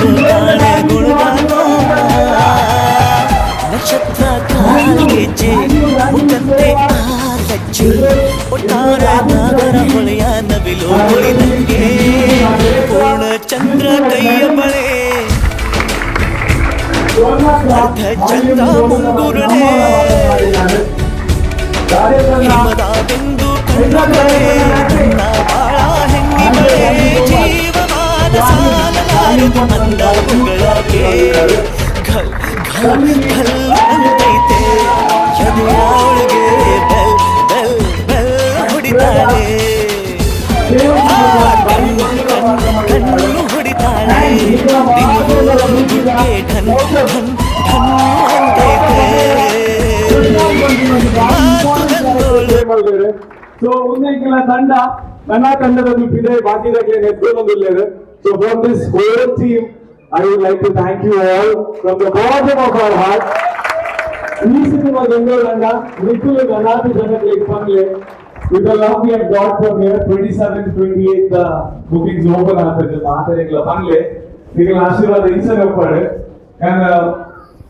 ಮಾಡ್ಕೋತಾಳೆ ಗುಣಗಾನ ನಕ್ಷತ್ರ ಕಾಲ್ಗೆಜ್ಜೆ ಮುಖಂತೆ ಆಲಜ್ಜೆ ಒಟ್ಟಾರೆ ನಾಗರ ಹೊಳೆಯ ನವಿಲು ಕುಳಿದಂಗೆ ಪೂರ್ಣ ಚಂದ್ರ ಕೈಯ ಬಳೆ ಅರ್ಧ ಚಂದ್ರ ಮುಂಗುರುಳೆ ಹಿಮದ ಬಿಂದು ಕಣ್ಣುಗಳೇ ನನ್ನ ಬಾಳ ಹೆಣ್ಣಿಗಳೇ ಜೀವಮಾನ ಸಾಲಲಾರದು ಅಂದ ಮಗಳಾಗೆ ಘಲ್ ಘಲ್ ಘಲ್ ಅಂತೈತೆ ಎದೆಯ ಒಳಗೆ ಬೆಲ್ ಬೆಲ್ ಬೆಲ್ ಹೊಡಿತಾಳೆ ಕಣ್ಣು ಹೊಡಿತಾಳೆ ಗುಡ್ಗೆ ಢನ್ ಢನ್ ಢನ್ ಅಂತೈತೆ సో ఉన్నంకెల తండ ನನ್ನ ತಂಡದಲ್ಲಿ ಬಿದೆ ಬಾಕಿದಾಗಲೇ ನೆತ್ಕೊಳ್ಳೋದಿಲ್ಲ. So from this whole team I would like to thank you all from the bottom of our heart. ಈ ಸಿನಿಮಾ ಗಂಗೋಳಂಡ ನಿಖಿಲ್ ಗಣಾತಿ ಜನಗಳಿಗೆ ಬಂಗಲೆ with the love we have got from here 27th 28th the bookings open ಆಗ್ತದೆ ಮಾತಾಡಿಗಳ ಬಂಗಲೆ ನಿಖಿಲ್ ಆಶೀರ್ವಾದ insert ಮಾಡಿ and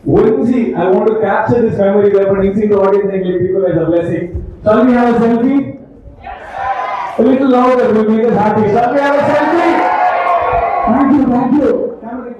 Orinji, I want to capture this memory there, but in the audience and give people as a blessing. Shall we have a selfie? Yes. A little louder will make us happy. Shall we have a selfie? Thank you, thank you. Camera